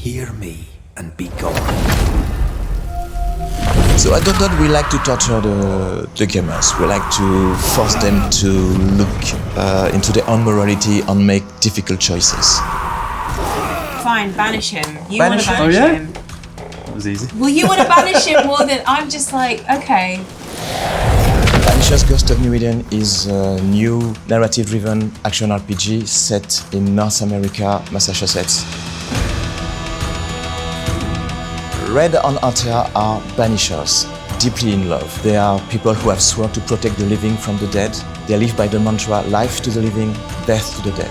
Hear me and be gone. So at Dotnod we like to torture the gamers. We like to force them to look into their own morality and make difficult choices. Fine, banish him. You Banish want to him? banish Oh, yeah? him. That was easy. Well, you want to banish him more than I'm just like, okay. Banisher's Ghost of New Eden is a new narrative-driven action RPG set in North America, Massachusetts. Red and Antea are banishers, deeply in love. They are people who have sworn to protect the living from the dead. They live by the mantra, life to the living, death to the dead.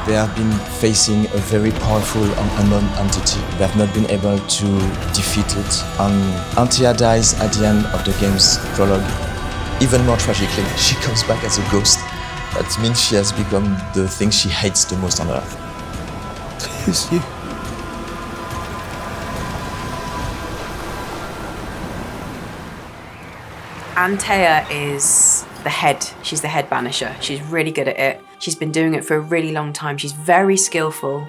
They have been facing a very powerful and unknown entity. They have not been able to defeat it. And Antea dies at the end of the game's prologue. Even more tragically, she comes back as a ghost. That means she has become the thing she hates the most on Earth. It's you. Antea is the head. She's the head banisher. She's really good at it. She's been doing it for a really long time. She's very skillful.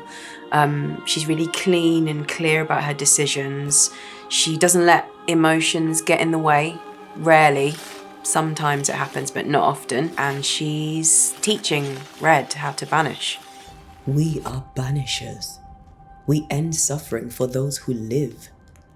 She's really clean and clear about her decisions. She doesn't let emotions get in the way. Rarely. Sometimes it happens, but not often. And she's teaching Red how to banish. We are banishers. We end suffering for those who live.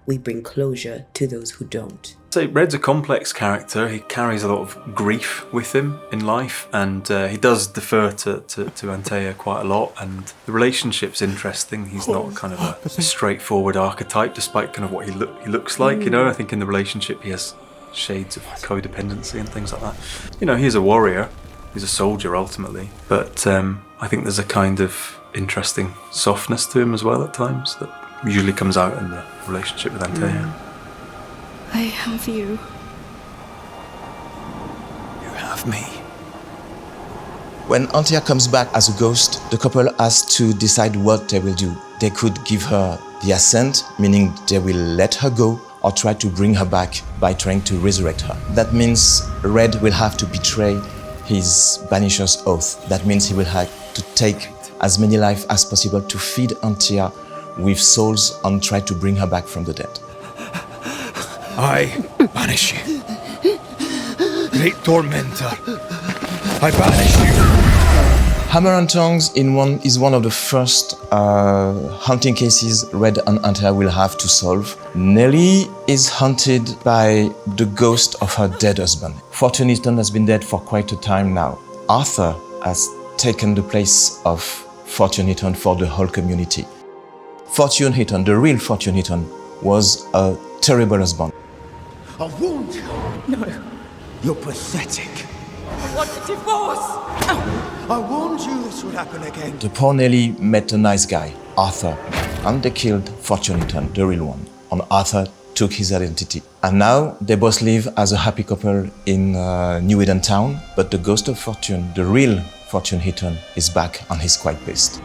We bring closure to those who don't. So Red's a complex character. He carries a lot of grief with him in life, and he does defer to Antea quite a lot, and the relationship's interesting. He's not kind of a straightforward archetype, despite kind of what he looks like, you know. I think in the relationship he has shades of codependency and things like that. You know, he's a warrior. He's a soldier ultimately, but I think there's a kind of interesting softness to him as well at times that usually comes out in the relationship with Antea. I have you. You have me. When Antea comes back as a ghost, the couple has to decide what they will do. They could give her the ascent, meaning they will let her go, or try to bring her back by trying to resurrect her. That means Red will have to betray his banisher's oath. That means he will have to take as many lives as possible to feed Antea with souls and try to bring her back from the dead. I banish you. Great tormentor. I banish you. Hammer and Tongs is one of the first haunting cases Red and Antea will have to solve. Nellie is haunted by the ghost of her dead husband. Fortune Heaton has been dead for quite a time now. Arthur has taken the place of Fortune Heaton for the whole community. Fortune Heaton, the real Fortune Heaton, was a terrible husband. I warned you. No. You're pathetic. I want a divorce! I warned you this would happen again. The poor Nellie met a nice guy, Arthur, and they killed Fortune Heaton, the real one. And Arthur took his identity. And now they both live as a happy couple in New Eden town, but the ghost of Fortune, the real Fortune Heaton, is back and he's quite pissed.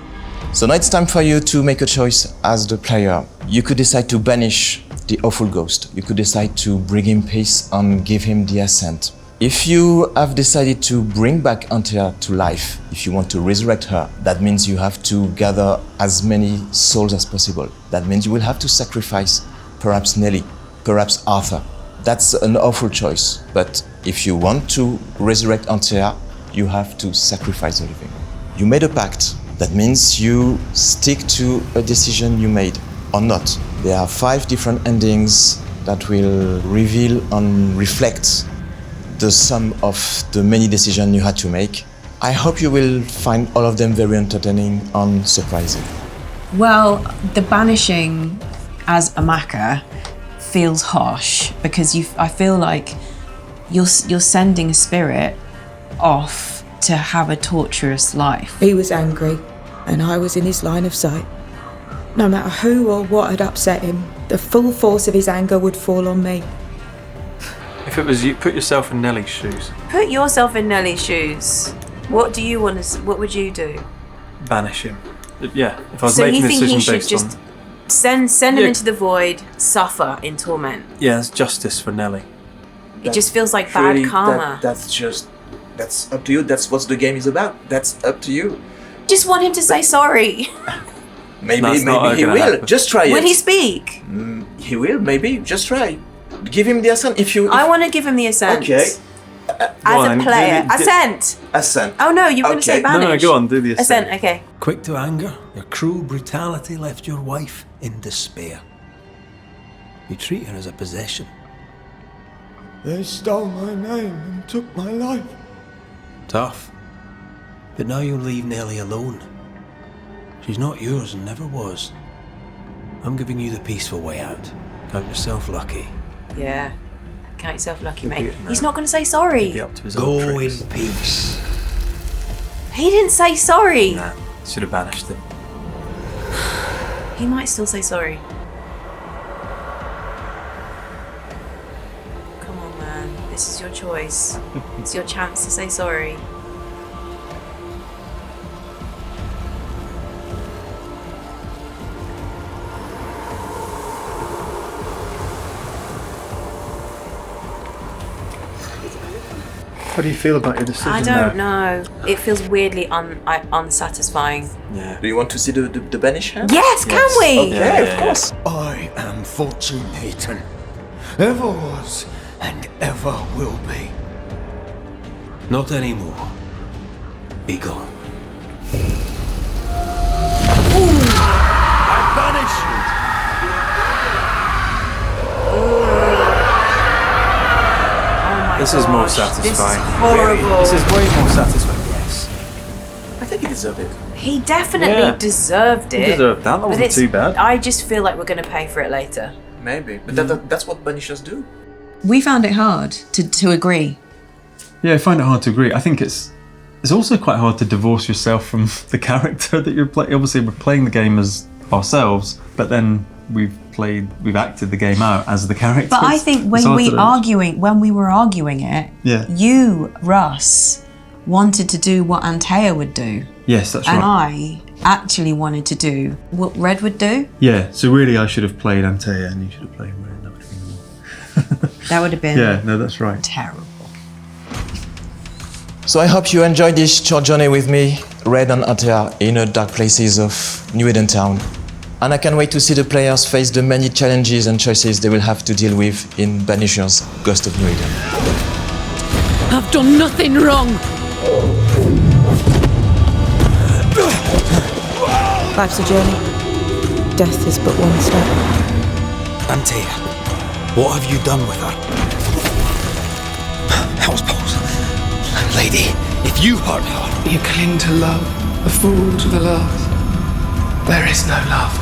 So now it's time for you to make a choice as the player. You could decide to banish the awful ghost. You could decide to bring him peace and give him the ascent. If you have decided to bring back Antea to life, if you want to resurrect her, that means you have to gather as many souls as possible. That means you will have to sacrifice perhaps Nellie, perhaps Arthur. That's an awful choice, but if you want to resurrect Antea, you have to sacrifice the living. You made a pact. That means you stick to a decision you made or not. There are 5 different endings that will reveal and reflect the sum of the many decisions you had to make. I hope you will find all of them very entertaining and surprising. Well, the banishing as a Maka feels harsh because I feel like you're sending a spirit off to have a torturous life. He was angry, and I was in his line of sight. No matter who or what had upset him, the full force of his anger would fall on me. If it was you, put yourself in Nellie's shoes. Put yourself in Nellie's shoes. What do you want to? What would you do? Banish him. Yeah, if I was So making you a think decision he should based just on... send him Yeah. into the void, suffer in torment? Yeah, it's justice for Nellie. It just feels like bad karma. That's up to you. That's what the game is about. That's up to you. just want him to say sorry. Maybe That's not he gonna will. happen. Just try Will it. he speak? He will. Maybe just try. Give him the assent if you. I want to give him the assent. Okay. As Go a on, player. do- Assent. Assent. Oh no, you were going to say Okay. banish. No, go on, do the assent. Okay. Quick to anger, your cruel brutality left your wife in despair. You treat her as a possession. They stole my name and took my life. Tough. But now you'll leave Nellie alone. She's not yours and never was. I'm giving you the peaceful way out. Count yourself lucky. Yeah. Count yourself lucky, He'll mate. be- He's not going to say sorry. Be up to his old Go tricks. in peace. He didn't say sorry. Nah, should have banished him. He might still say sorry. Come on, man. This is your choice. It's your chance to say sorry. How do you feel about your decision? I don't know. It feels weirdly unsatisfying. Yeah. Do you want to see the banish hand? Yes, can we? Yeah, of course. I am Fortune Heaton. Ever was and ever will be. Not anymore. Be gone. I banish you. This is more Gosh, satisfying. This is horrible. This is way more satisfying. Yes. I think he deserved it. He definitely Yeah. deserved it. He deserved that. That But wasn't it's- too bad. I just feel like we're going to pay for it later. Maybe, but that's what banishers do. We found it hard to agree. Yeah, I find it hard to agree. I think it's also quite hard to divorce yourself from the character that you're playing. Obviously, we're playing the game as ourselves, but then we've acted the game out as the characters. But I think It's when hard we to- were arguing it, Yeah. you, Russ, wanted to do what Antea would do, Yes, that's and right. I actually wanted to do what Red would do. Yeah, so really I should have played Antea and you should have played Red. That would have been more. That would have been Yeah, no, that's right. terrible. So I hope you enjoyed this short journey with me, Red and Antea, in the dark places of New Eden Town. And I can't wait to see the players face the many challenges and choices they will have to deal with in Banisher's Ghost of New Eden. I've done nothing wrong. Life's a journey. Death is but one step. Antea, what have you done with her? Hellsballs. Lady, if you hurt her... You cling to love, a fool to the last. There is no love.